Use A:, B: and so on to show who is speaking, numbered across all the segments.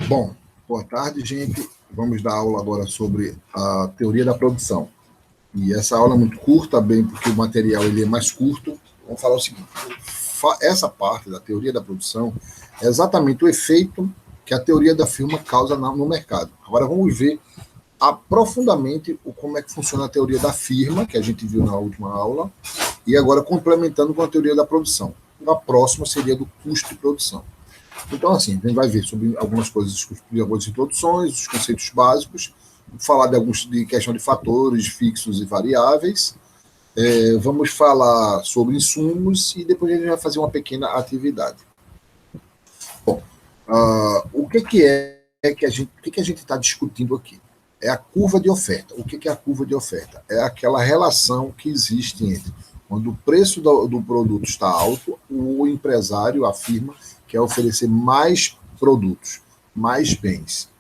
A: Bom, boa tarde, gente. Vamos dar aula agora sobre a teoria da produção. E essa aula é muito curta, bem porque o material ele é mais curto. Vamos falar o seguinte: essa parte da teoria da produção é exatamente o efeito que a teoria da firma causa no mercado. Agora vamos ver profundamente como é que funciona a teoria da firma, que a gente viu na última aula, e agora complementando com a teoria da produção. A próxima seria do custo de produção. Então, assim, a gente vai ver sobre algumas coisas, algumas introduções, os conceitos básicos, falar de questão de fatores fixos e variáveis, vamos falar sobre insumos e depois a gente vai fazer uma pequena atividade. Bom, o que a gente está discutindo aqui? É a curva de oferta. O que é a curva de oferta? É aquela relação que existe entre quando o preço do produto está alto, o empresário, a firma, quer oferecer mais produtos, mais bens.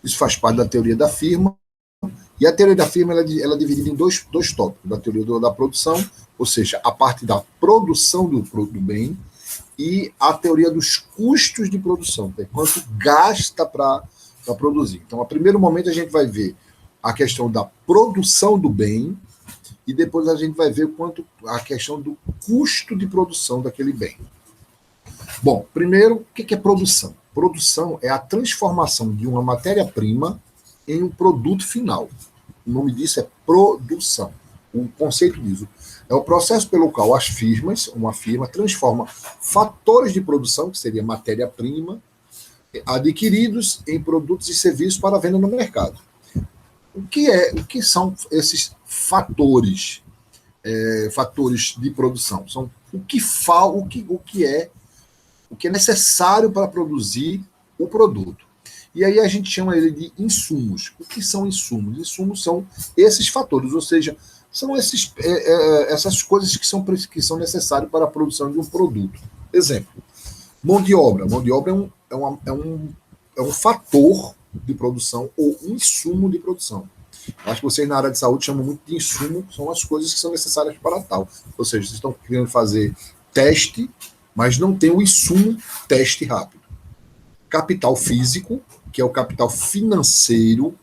A: Isso faz parte da teoria da firma, e a teoria da firma ela é dividida em dois tópicos, da teoria da produção, ou seja, a parte da produção do bem, e a teoria dos custos de produção, que é quanto gasta para produzir. Então, a primeiro momento, a gente vai ver a questão da produção do bem, e depois a gente vai ver a questão do custo de produção daquele bem. Bom, primeiro, o que é produção? Produção é a transformação de uma matéria-prima em um produto final. O nome disso é produção. O conceito disso é o processo pelo qual uma firma transforma fatores de produção, que seria matéria-prima, adquiridos em produtos e serviços para venda no mercado. O que são esses fatores? Fatores de produção são o que é necessário para produzir o produto. E aí a gente chama ele de insumos. O que são insumos? Insumos são esses fatores, ou seja, são essas coisas que são necessárias para a produção de um produto. Exemplo, mão de obra. Mão de obra é um fator de produção ou um insumo de produção. Acho que vocês na área de saúde chamam muito de insumo, são as coisas que são necessárias para tal. Ou seja, vocês estão querendo fazer teste, mas não tem o insumo teste rápido. Capital físico, que é o capital financeiro,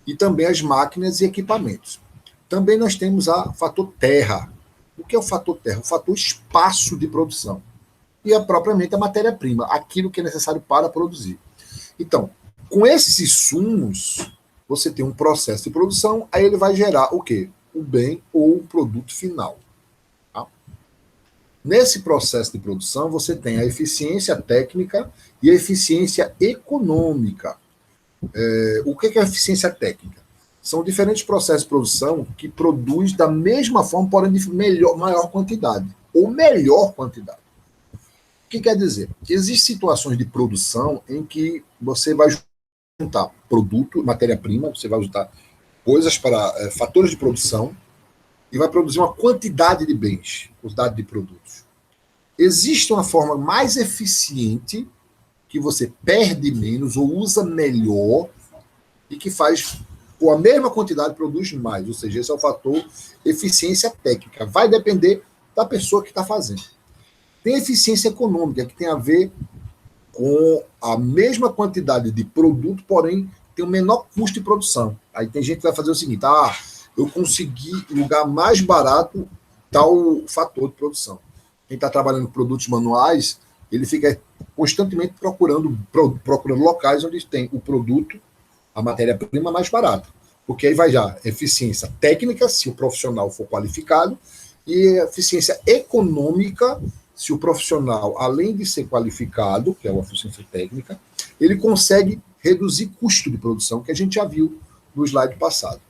A: e também as máquinas e equipamentos. Também nós temos o fator terra. O que é o fator terra? O fator espaço de produção. E propriamente a matéria-prima, aquilo que é necessário para produzir. Então, com esses insumos, você tem um processo de produção, aí ele vai gerar o quê? O bem ou o produto final. Tá? Nesse processo de produção, você tem a eficiência técnica e a eficiência econômica. O que é a eficiência técnica? São diferentes processos de produção que produzem da mesma forma, porém de maior quantidade, ou melhor quantidade. O que quer dizer? Existem situações de produção em que você vai juntar produto, matéria-prima, você vai juntar coisas para fatores de produção e vai produzir uma quantidade de bens, quantidade de produtos. Existe uma forma mais eficiente que você perde menos ou usa melhor e que faz, com a mesma quantidade, produz mais. Ou seja, esse é o fator eficiência técnica. Vai depender da pessoa que está fazendo. Tem eficiência econômica, que tem a ver com a mesma quantidade de produto, porém tem um menor custo de produção. Aí tem gente que vai fazer o seguinte: eu consegui lugar mais barato tal fator de produção. Quem está trabalhando com produtos manuais, ele fica constantemente procurando locais onde tem o produto, a matéria-prima mais barata. Porque aí vai já eficiência técnica, se o profissional for qualificado, e eficiência econômica, se o profissional, além de ser qualificado, que é uma eficiência técnica, ele consegue reduzir custo de produção, que a gente já viu no slide passado.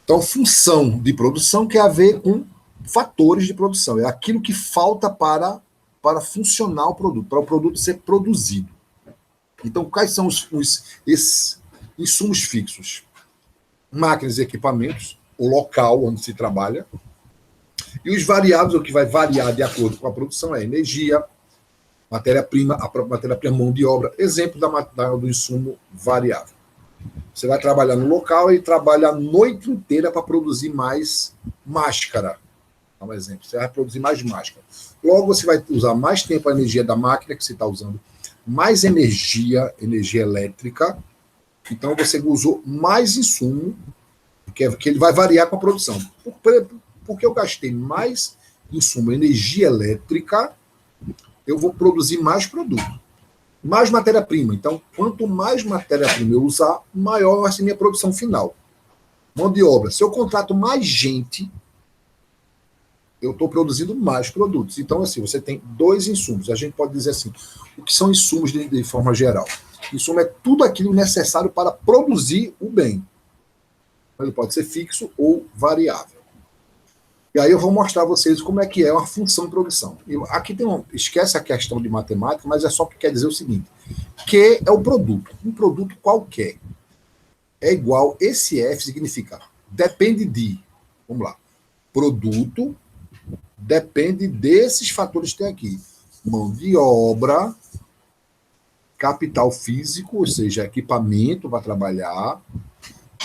A: Então, função de produção tem a ver com fatores de produção. É aquilo que falta para funcionar o produto, para o produto ser produzido. Então, quais são esses insumos fixos? Máquinas e equipamentos, o local onde se trabalha. E os variáveis, o que vai variar de acordo com a produção é energia, matéria-prima, a própria matéria-prima, mão de obra. Exemplo do insumo variável. Você vai trabalhar no local e trabalha a noite inteira para produzir mais máscara. Dá um exemplo. Você vai produzir mais máscara. Logo, você vai usar mais tempo a energia da máquina que você está usando, mais energia elétrica. Então, você usou mais insumo, que ele vai variar com a produção. Porque eu gastei mais insumo, energia elétrica, eu vou produzir mais produto, mais matéria-prima. Então, quanto mais matéria-prima eu usar, maior vai ser minha produção final. Mão de obra. Se eu contrato mais gente, eu estou produzindo mais produtos. Então, assim, você tem dois insumos. A gente pode dizer assim, o que são insumos de forma geral? Insumo é tudo aquilo necessário para produzir o bem. Ele pode ser fixo ou variável. E aí eu vou mostrar a vocês como é que é uma função de produção. Aqui tem esquece a questão de matemática, mas é só que quer dizer o seguinte, que é o produto. Um produto qualquer é igual, esse F significa depende de, vamos lá, produto depende desses fatores que tem aqui. Mão de obra, capital físico, ou seja, equipamento para trabalhar,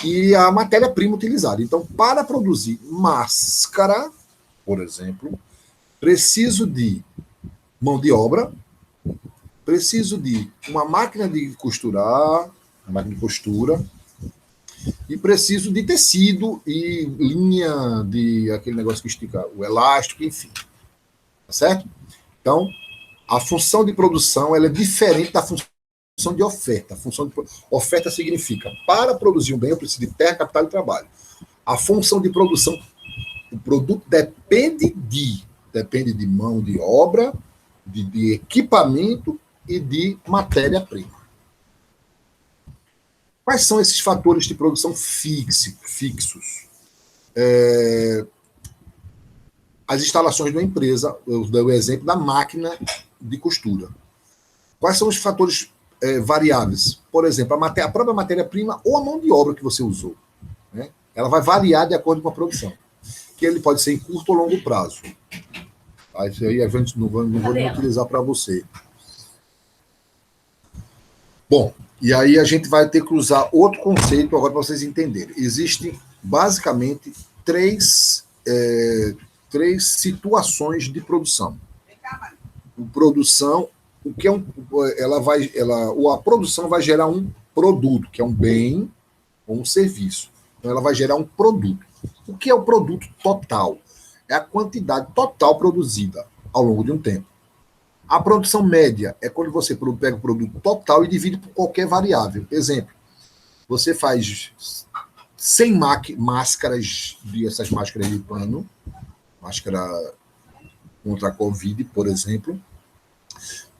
A: e a matéria-prima utilizada. Então, para produzir máscara, por exemplo, preciso de mão de obra, preciso de uma máquina de costurar, uma máquina de costura, e preciso de tecido e linha de aquele negócio que estica o elástico, enfim. Tá certo? Então, a função de produção ela é diferente da função de oferta. A função de oferta significa, para produzir um bem, eu preciso de terra, capital e trabalho. A função de produção, o produto depende de mão de obra, de equipamento e de matéria-prima. Quais são esses fatores de produção fixos? As instalações de uma empresa, eu dei o exemplo da máquina de costura. Quais são os fatores variáveis? Por exemplo, a própria matéria-prima ou a mão de obra que você usou. Né? Ela vai variar de acordo com a produção. Que ele pode ser em curto ou longo prazo. Isso aí a gente não vou utilizar para você. Bom, e aí a gente vai ter que usar outro conceito agora para vocês entenderem. Existem basicamente três situações de produção. O que é a produção vai gerar um produto, que é um bem ou um serviço. Então ela vai gerar um produto. O que é o produto total? É a quantidade total produzida ao longo de um tempo. A produção média é quando você pega o produto total e divide por qualquer variável. Exemplo, você faz 100 máscaras, essas máscaras de pano, máscara contra a Covid, por exemplo,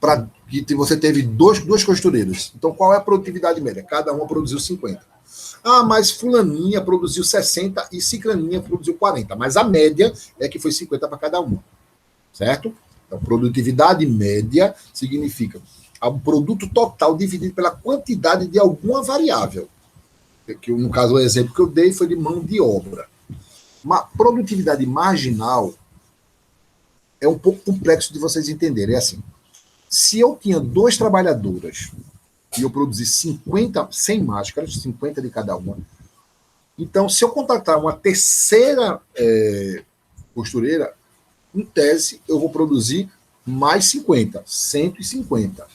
A: para que você teve duas costureiras. Então, qual é a produtividade média? Cada uma produziu 50. Ah, mas fulaninha produziu 60 e ciclaninha produziu 40. Mas a média é que foi 50 para cada uma. Certo? Então, produtividade média significa o produto total dividido pela quantidade de alguma variável. Que, no caso, o exemplo que eu dei foi de mão de obra. Uma produtividade marginal é um pouco complexo de vocês entenderem. É assim, se eu tinha 2 trabalhadoras e eu produzi 100 máscaras, 50 de cada uma, então, se eu contratar uma terceira costureira, em tese, eu vou produzir mais 50, 150.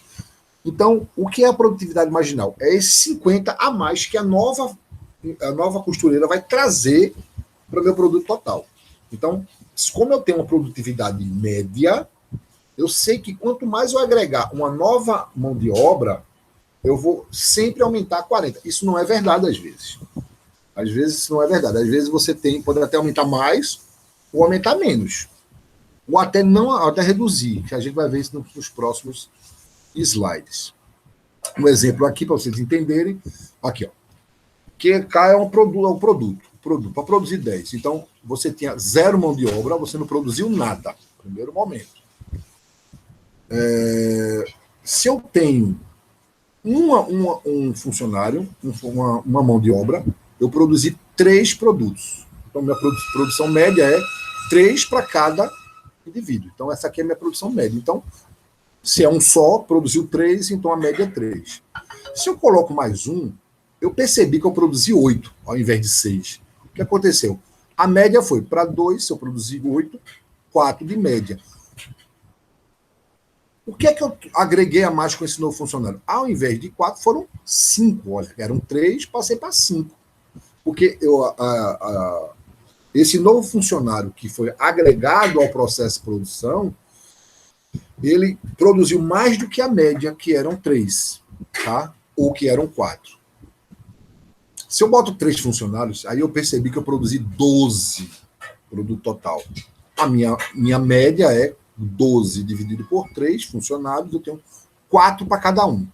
A: Então, o que é a produtividade marginal? É esses 50 a mais que a nova costureira vai trazer para o meu produto total. Então, como eu tenho uma produtividade média, eu sei que quanto mais eu agregar uma nova mão de obra, eu vou sempre aumentar 40. Isso não é verdade às vezes. Às vezes isso não é verdade. Às vezes você pode até aumentar mais ou aumentar menos. Ou até reduzir, que a gente vai ver isso nos próximos slides. Um exemplo aqui para vocês entenderem. Aqui, ó. QK é um produto. Para produzir 10. Então, você tinha 0 mão de obra, você não produziu nada. Primeiro momento. Se eu tenho um funcionário, uma mão de obra, eu produzi 3 produtos. Então, minha produção média é 3 para cada indivíduo. Então, essa aqui é a minha produção média. Então, se é um só, produziu 3, então a média é 3. Se eu coloco mais um, eu percebi que eu produzi 8 ao invés de 6. O que aconteceu? A média foi para 2, se eu produzi 8, 4 de média. O que é que eu agreguei a mais com esse novo funcionário? Ao invés de 4, foram 5. Olha, eram 3, passei para 5. Porque esse novo funcionário que foi agregado ao processo de produção, ele produziu mais do que a média, que eram 3, tá? Ou que eram 4. Se eu boto 3 funcionários, aí eu percebi que eu produzi 12 produto total. A minha média é 12 dividido por 3 funcionários, eu tenho 4 para cada um.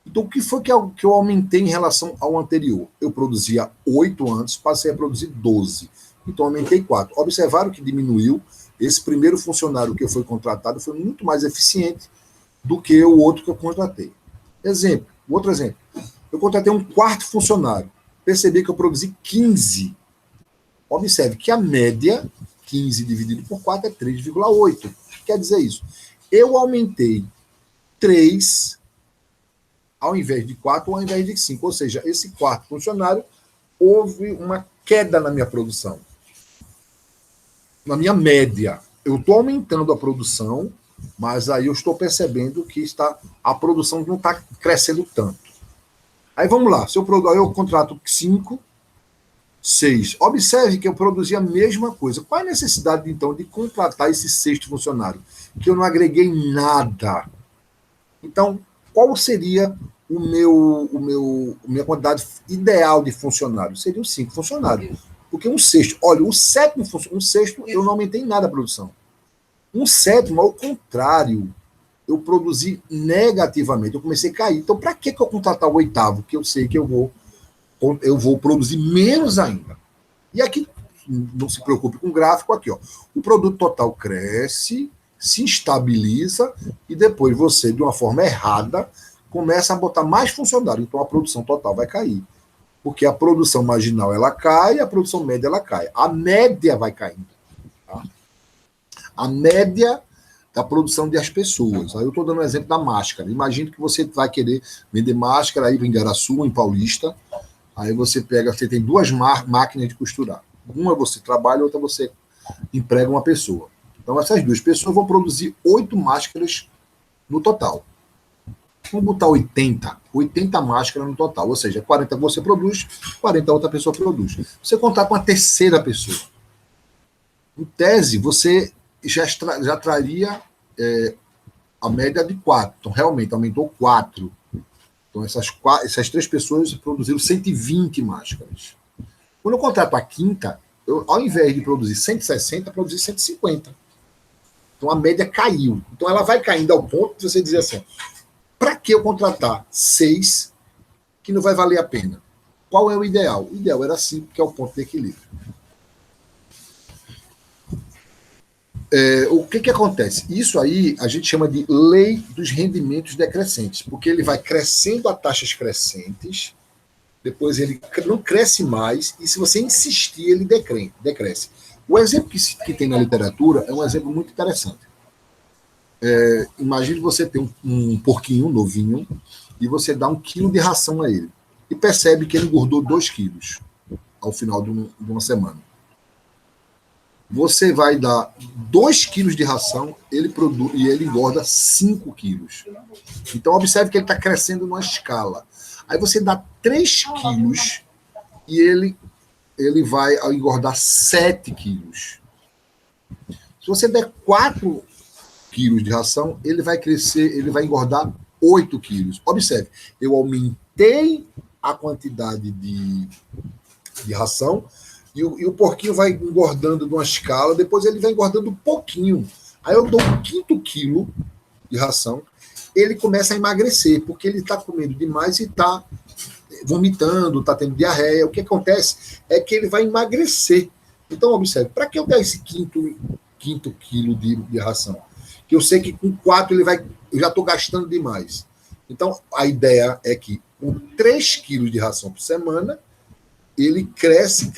A: Então, o que foi que eu aumentei em relação ao anterior? Eu produzia 8 antes, passei a produzir 12. Então, aumentei 4. Observaram que diminuiu. Esse primeiro funcionário que foi contratado foi muito mais eficiente do que o outro que eu contratei. Outro exemplo. Eu contratei um quarto funcionário. Percebi que eu produzi 15. Observe que a média, 15 dividido por 4, é 3,8. Quer dizer isso? Eu aumentei 3 ao invés de 4 ou ao invés de 5. Ou seja, esse quarto funcionário, houve uma queda na minha produção. Na minha média. Eu estou aumentando a produção, mas aí eu estou percebendo que a produção não está crescendo tanto. Aí vamos lá. Se eu contrato 5, 6. Observe que eu produzi a mesma coisa. Qual a necessidade, então, de contratar esse sexto funcionário? Que eu não agreguei nada. Então, qual seria minha quantidade ideal de funcionários? Seriam 5 funcionários. Porque um sexto, olha, um sexto eu não aumentei nada a produção. Um sétimo, ao contrário, eu produzi negativamente, eu comecei a cair. Então, para que eu contratar o oitavo? Que eu sei que eu vou produzir menos ainda. E aqui, não se preocupe com o gráfico, aqui, ó. O produto total cresce, se estabiliza e depois você, de uma forma errada, começa a botar mais funcionário. Então, a produção total vai cair. Porque a produção marginal ela cai, a produção média ela cai. A média vai caindo. Tá? A média da produção das pessoas. Aí eu estou dando um exemplo da máscara. Imagine que você vai querer vender máscara aí em Igaraçu, em Paulista. Aí você tem 2 máquinas de costurar. Uma você trabalha, outra você emprega uma pessoa. Então essas 2 pessoas vão produzir 8 máscaras no total. Vamos botar 80 máscaras no total, ou seja, 40 você produz, 40 outra pessoa produz. Você contar com a terceira pessoa. Em tese, você já traria a média de 4. Então, realmente, aumentou 4. Então, essas 3 pessoas produziram 120 máscaras. Quando eu contrato a quinta, ao invés de produzir 160, produzi 150. Então, a média caiu. Então, ela vai caindo ao ponto de você dizer assim, para que eu contratar 6 que não vai valer a pena? Qual é o ideal? O ideal era 5, que é o ponto de equilíbrio. O que acontece? Isso aí a gente chama de lei dos rendimentos decrescentes, porque ele vai crescendo a taxas crescentes, depois ele não cresce mais, e se você insistir, ele decresce. O exemplo que tem na literatura é um exemplo muito interessante. Imagine você ter um porquinho novinho e você dá 1 quilo de ração a ele e percebe que ele engordou 2 quilos ao final de uma semana. Você vai dar 2 quilos de ração, ele produz e ele engorda 5 quilos. Então, observe que ele está crescendo numa escala. Aí você dá 3 quilos e ele vai engordar 7 quilos. Se você der 4 quilos de ração, ele vai crescer, ele vai engordar 8 quilos. Observe, eu aumentei a quantidade de ração e o porquinho vai engordando numa escala, depois ele vai engordando um pouquinho. Aí eu dou 5º quilo de ração, ele começa a emagrecer, porque ele está comendo demais e está vomitando, está tendo diarreia. O que acontece é que ele vai emagrecer. Então, observe, para que eu dar esse quinto quilo de ração? Que eu sei que com 4 eu já estou gastando demais. Então, a ideia é que com 3 quilos de ração por semana, ele cresce,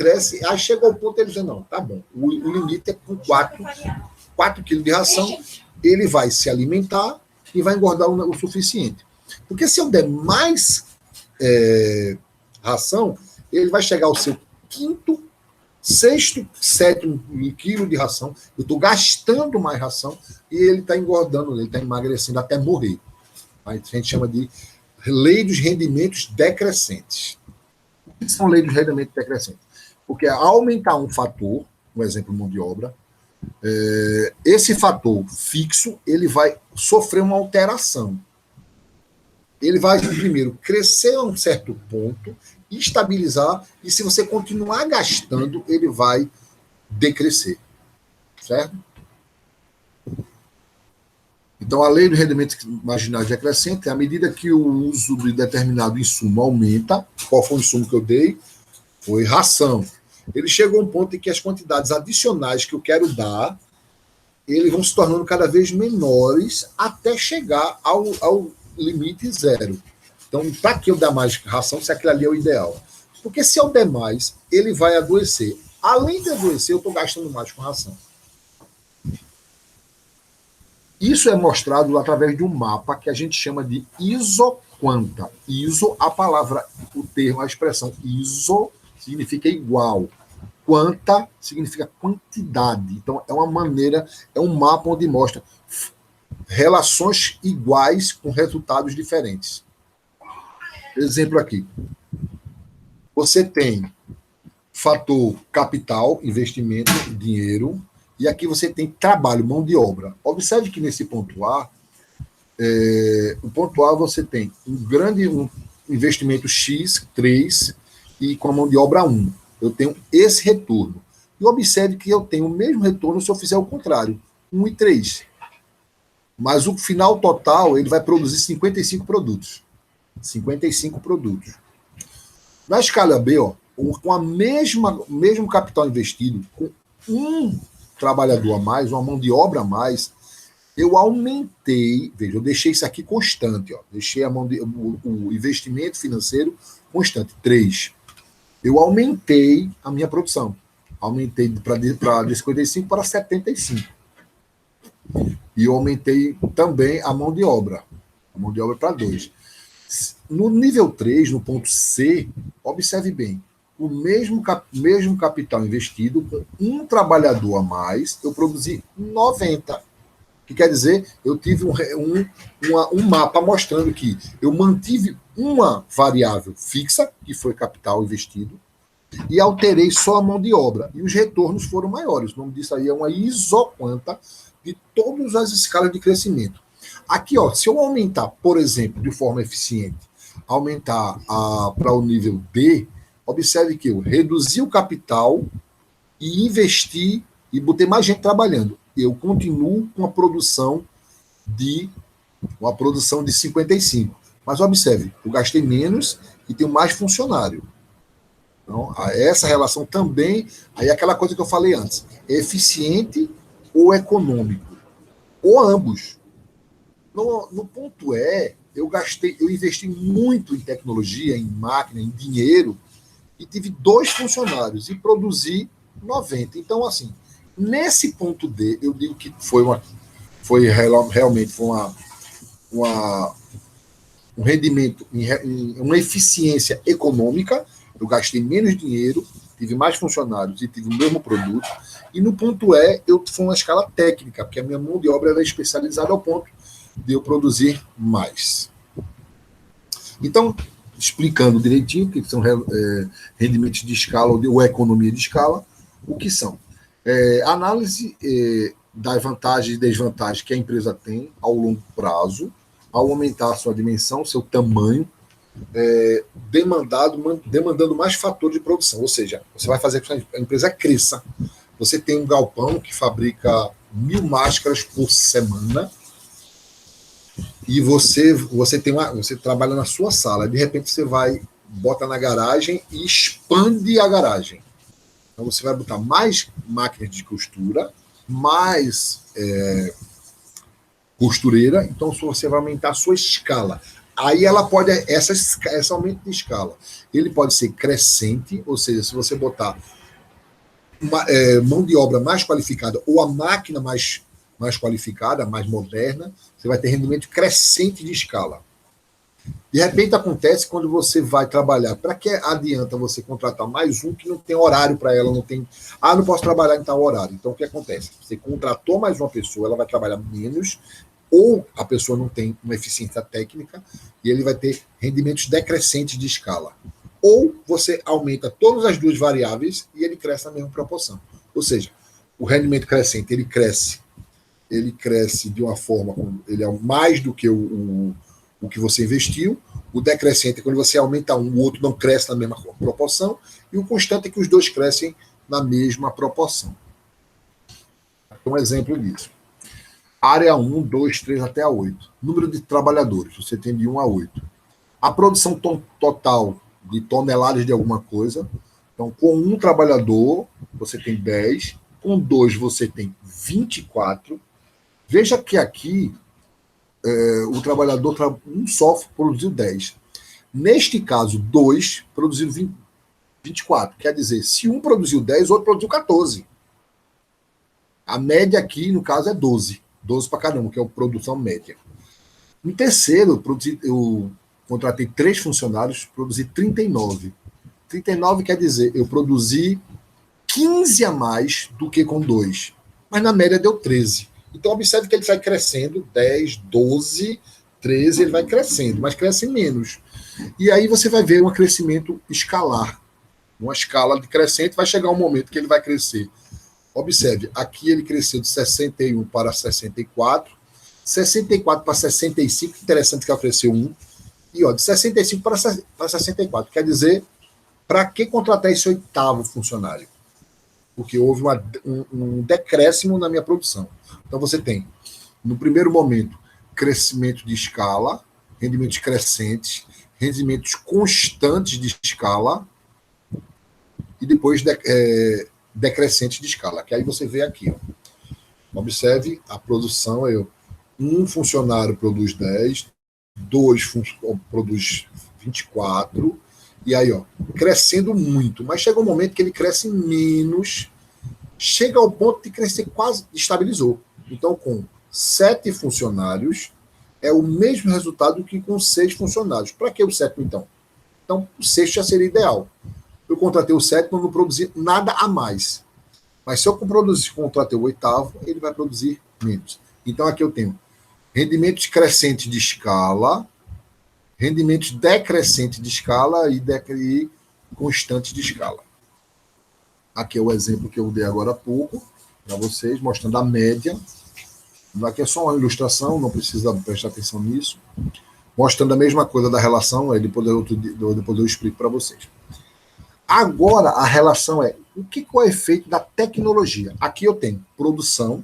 A: aí chega ao ponto de ele dizer, não, tá bom, o limite é com 4 quilos de ração, ele vai se alimentar e vai engordar o suficiente. Porque se eu der mais ração, ele vai chegar ao seu 5º, sexto, sétimo quilo de ração, eu estou gastando mais ração e ele está engordando, ele está emagrecendo até morrer. A gente chama de lei dos rendimentos decrescentes. O que são leis dos rendimentos decrescentes? Porque ao aumentar um fator, um exemplo, mão de obra, esse fator fixo, ele vai sofrer uma alteração. Ele vai, primeiro, crescer a um certo ponto, estabilizar, e se você continuar gastando, ele vai decrescer. Certo? Então, a lei do rendimento marginal decrescente é à medida que o uso de determinado insumo aumenta. Qual foi o insumo que eu dei? Foi ração. Ele chegou a um ponto em que as quantidades adicionais que eu quero dar, eles vão se tornando cada vez menores até chegar ao limite zero. Então, para que eu dar mais ração, se aquilo ali é o ideal? Porque se eu der mais, ele vai adoecer. Além de adoecer, eu estou gastando mais com ração. Isso é mostrado através de um mapa que a gente chama de isoquanta. Iso, a palavra, o termo, a expressão iso significa igual. Quanta significa quantidade. Então, é uma maneira, é um mapa onde mostra relações iguais com resultados diferentes. Exemplo aqui. Você tem fator capital, investimento, dinheiro, e aqui você tem trabalho, mão de obra. Observe que nesse ponto A, o ponto A você tem um investimento X, 3, e com a mão de obra 1. Eu tenho esse retorno. E observe que eu tenho o mesmo retorno se eu fizer o contrário, 1 e 3. Mas o final total, ele vai produzir 55 produtos. 55 produtos. Na escala B, ó, com a mesmo capital investido, com um trabalhador a mais, uma mão de obra a mais, eu aumentei, veja, eu deixei isso aqui constante, ó, deixei o investimento financeiro constante, 3. Eu aumentei a minha produção, aumentei de 55 para 75. E eu aumentei também a mão de obra para 2. No nível 3, no ponto C, observe bem, o mesmo capital investido, com um trabalhador a mais, eu produzi 90. Que quer dizer, eu tive um mapa mostrando que eu mantive uma variável fixa, que foi capital investido, e alterei só a mão de obra. E os retornos foram maiores. O nome disso aí é uma isoquanta de todas as escalas de crescimento. Aqui, ó, se eu aumentar, por exemplo, de forma eficiente, aumentar para o nível D, observe que eu reduzi o capital e investi e botei mais gente trabalhando. Eu continuo com a produção de 55. Mas observe, eu gastei menos e tenho mais funcionário. Então, essa relação também, aí é aquela coisa que eu falei antes, é eficiente ou econômico, ou ambos. No ponto E, eu investi muito em tecnologia, em máquina, em dinheiro, e tive 2 funcionários e produzi 90. Então, assim, nesse ponto D, eu digo que realmente um rendimento, uma eficiência econômica. Eu gastei menos dinheiro, tive mais funcionários e tive o mesmo produto. E no ponto E, foi uma escala técnica, porque a minha mão de obra era especializada ao ponto de eu produzir mais. Então, explicando direitinho o que são rendimentos de escala ou economia de escala, o que são? Análise das vantagens e desvantagens que a empresa tem ao longo prazo, ao aumentar a sua dimensão, seu tamanho, demandando mais fatores de produção. Ou seja, você vai fazer com que a empresa cresça. Você tem um galpão que fabrica 1000 máscaras por semana, e você trabalha na sua sala, de repente você bota na garagem e expande a garagem. Então você vai botar mais máquinas de costura, mais costureira, então você vai aumentar a sua escala. Aí ela pode, esse aumento de escala, ele pode ser crescente, ou seja, se você botar mão de obra mais qualificada ou a máquina mais qualificada, mais moderna, você vai ter rendimento crescente de escala. De repente acontece quando você vai trabalhar. Para que adianta você contratar mais um que não tem horário para ela, não tem. Ah, não posso trabalhar em tal horário. Então o que acontece? Você contratou mais uma pessoa, ela vai trabalhar menos, ou a pessoa não tem uma eficiência técnica e ele vai ter rendimentos decrescentes de escala. Ou você aumenta todas as duas variáveis e ele cresce na mesma proporção. Ou seja, o rendimento crescente ele cresce de uma forma, ele é mais do que o que você investiu. O decrescente é quando você aumenta um, o outro não cresce na mesma proporção, e o constante é que os dois crescem na mesma proporção. Um exemplo disso. Área 1, 2, 3 até a 8. Número de trabalhadores, você tem de 1 a 8. A produção total de toneladas de alguma coisa. Então, com um trabalhador, você tem 10. Com 2, você tem 24. Veja que aqui o trabalhador, um só produziu 10. Neste caso, 2 produziram 24. Quer dizer, se um produziu 10, o outro produziu 14. A média aqui, no caso, é 12. 12 para cada um, que é a produção média. No terceiro, eu contratei 3 funcionários, produzi 39. 39 quer dizer, eu produzi 15 a mais do que com 2. Mas na média deu 13. Então, observe que ele vai crescendo, 10, 12, 13, ele vai crescendo, mas cresce menos. E aí você vai ver um crescimento escalar. Uma escala de crescente, vai chegar um momento que ele vai crescer. Observe, aqui ele cresceu de 61 para 64, 64 para 65, interessante que ela cresceu 1, e ó, de 65 para 64, quer dizer, para que contratar esse 8º funcionário? Porque houve um decréscimo na minha produção. Então você tem, no primeiro momento, crescimento de escala, rendimentos crescentes, rendimentos constantes de escala, e depois decrescente de escala, que aí você vê aqui. Ó. Observe a produção, um funcionário produz 10, 2 produz 24, e aí, ó, crescendo muito, mas chega um momento que ele cresce menos, chega ao ponto de crescer quase, estabilizou. Então, com 7 funcionários, é o mesmo resultado que com 6 funcionários. Para que o 7º, então? Então, o 6º já seria ideal. Eu contratei o 7º, não produzi nada a mais. Mas se eu contratei o 8º, ele vai produzir menos. Então, aqui eu tenho rendimentos crescentes de escala, rendimentos decrescentes de escala e constantes de escala. Aqui é o exemplo que eu dei agora há pouco, para vocês, mostrando a média. Aqui é só uma ilustração, não precisa prestar atenção nisso. Mostrando a mesma coisa da relação, aí depois eu explico para vocês. Agora, a relação é, qual é o efeito da tecnologia? Aqui eu tenho produção,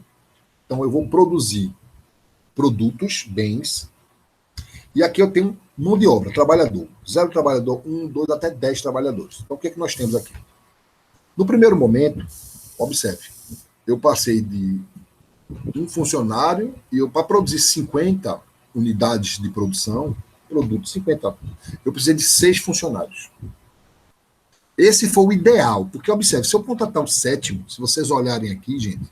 A: então eu vou produzir produtos, bens, e aqui eu tenho mão de obra, trabalhador. 0 trabalhador, 1, 2, até 10 trabalhadores. Então, o que nós temos aqui? No primeiro momento, observe, eu passei de um funcionário e para produzir 50 unidades de produção, produto 50, eu precisei de 6 funcionários. Esse foi o ideal, porque observe, se eu contratar o 7º, se vocês olharem aqui, gente,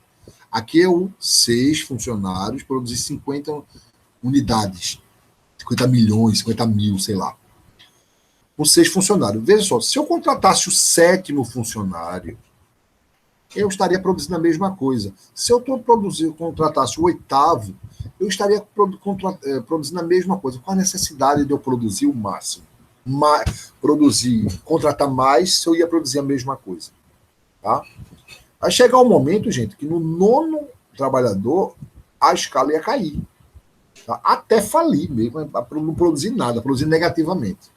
A: aqui é o 6 funcionários, produzir 50 unidades, 50 milhões, 50 mil, sei lá, com 6 funcionários. Veja só, se eu contratasse o 7º funcionário, eu estaria produzindo a mesma coisa. Se eu contratasse o 8º, eu estaria produzindo a mesma coisa. Qual a necessidade de eu produzir o máximo? Contratar mais, se eu ia produzir a mesma coisa. Tá? Vai chegar um momento, gente, que no 9º trabalhador, a escala ia cair. Tá? Até falir mesmo, não produzir nada, produzir negativamente.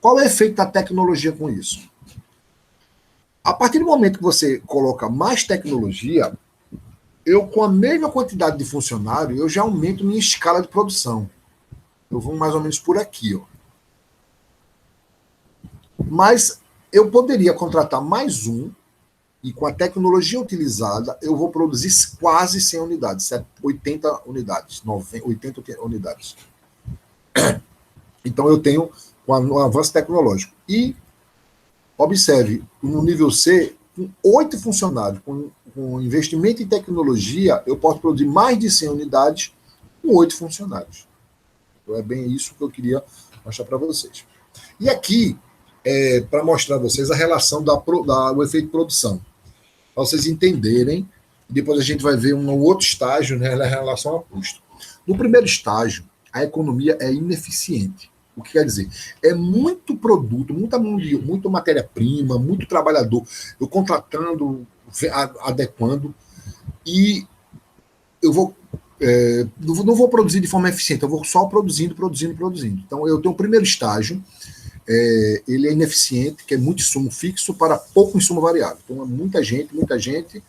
A: Qual é o efeito da tecnologia com isso? A partir do momento que você coloca mais tecnologia, eu, com a mesma quantidade de funcionário, eu já aumento minha escala de produção. Eu vou mais ou menos por aqui, ó. Mas eu poderia contratar mais um, e com a tecnologia utilizada, eu vou produzir quase 100 unidades, 80 unidades, 80 unidades. Então, eu tenho um avanço tecnológico. E, observe, no nível C, com 8 funcionários, com investimento em tecnologia, eu posso produzir mais de 100 unidades com 8 funcionários. Então, é bem isso que eu queria mostrar para vocês. E aqui, para mostrar a vocês a relação do efeito de produção, para vocês entenderem, e depois a gente vai ver um outro estágio, né, em relação ao custo. No primeiro estágio, a economia é ineficiente. O que quer dizer? É muito produto, muita matéria-prima, muito trabalhador, eu contratando, adequando, e eu vou não vou produzir de forma eficiente, eu vou só produzindo. Então, eu tenho o primeiro estágio, ele é ineficiente, que é muito insumo fixo para pouco insumo variável. Então, é muita gente,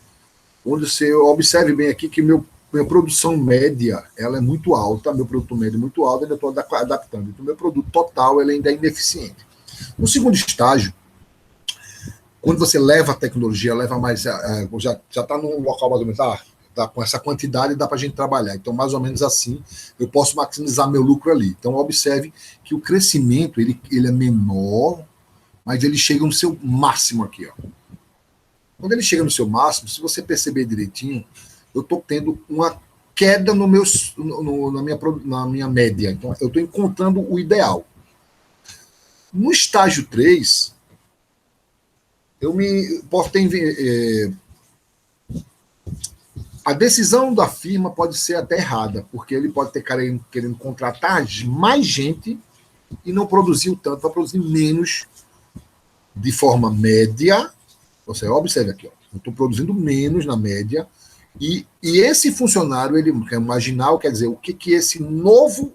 A: onde você observe bem aqui que minha produção média ela é muito alta, meu produto médio é muito alto, ainda estou adaptando. Então, meu produto total ele ainda é ineficiente. No segundo estágio, quando você leva a tecnologia, leva mais, já está num local mais ou menos, tá com essa quantidade dá para a gente trabalhar. Então, mais ou menos assim, eu posso maximizar meu lucro ali. Então, observe que o crescimento ele é menor, mas ele chega no seu máximo aqui. Ó. Quando ele chega no seu máximo, se você perceber direitinho, eu estou tendo uma queda na minha média. Então, eu estou encontrando o ideal. No estágio 3, eu posso ter a decisão da firma pode ser até errada, porque ele pode ter querendo contratar mais gente e não produzir o tanto, vai produzir menos de forma média. Você observa aqui, ó, eu estou produzindo menos na média, e esse funcionário, ele quer imaginar, quer dizer, o que esse novo,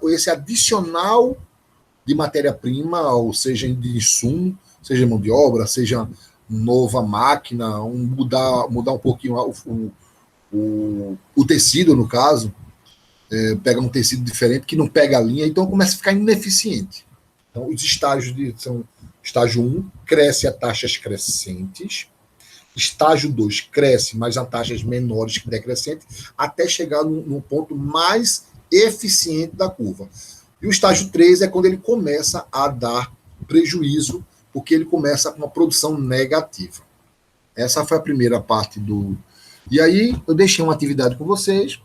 A: esse adicional de matéria-prima, ou seja, de insumo, seja mão de obra, seja nova máquina, mudar um pouquinho o tecido, no caso, pega um tecido diferente que não pega a linha, então começa a ficar ineficiente. Então, os estágios são estágio 1, cresce a taxas crescentes, estágio 2, cresce, mas a taxas menores que decrescentes, até chegar no ponto mais eficiente da curva. E o estágio 3 é quando ele começa a dar prejuízo, porque ele começa com uma produção negativa. Essa foi a primeira parte do... E aí, eu deixei uma atividade com vocês,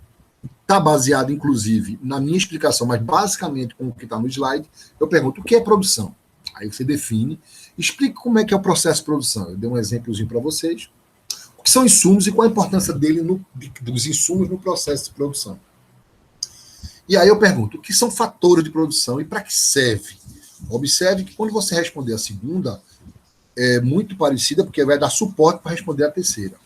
A: está baseado, inclusive, na minha explicação, mas basicamente com o que está no slide, eu pergunto, o que é produção? Aí você define, explica como é que é o processo de produção. Eu dei um exemplozinho para vocês. O que são insumos e qual a importância dos insumos no processo de produção. E aí eu pergunto, o que são fatores de produção e para que serve? Observe que quando você responder a segunda, é muito parecida, porque vai dar suporte para responder a terceira.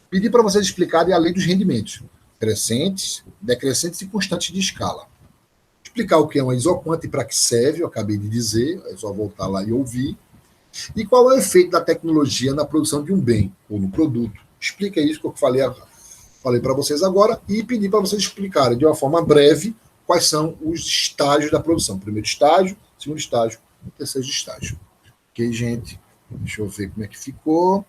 A: Pedi para vocês explicarem a lei dos rendimentos, crescentes, decrescentes e constantes de escala. Explicar o que é uma isoquante e para que serve, eu acabei de dizer, é só voltar lá e ouvir. E qual é o efeito da tecnologia na produção de um bem ou no produto. Explica isso que eu falei para vocês agora e pedi para vocês explicarem de uma forma breve quais são os estágios da produção. Primeiro estágio, segundo estágio, terceiro estágio. Ok, gente? Deixa eu ver como é que ficou.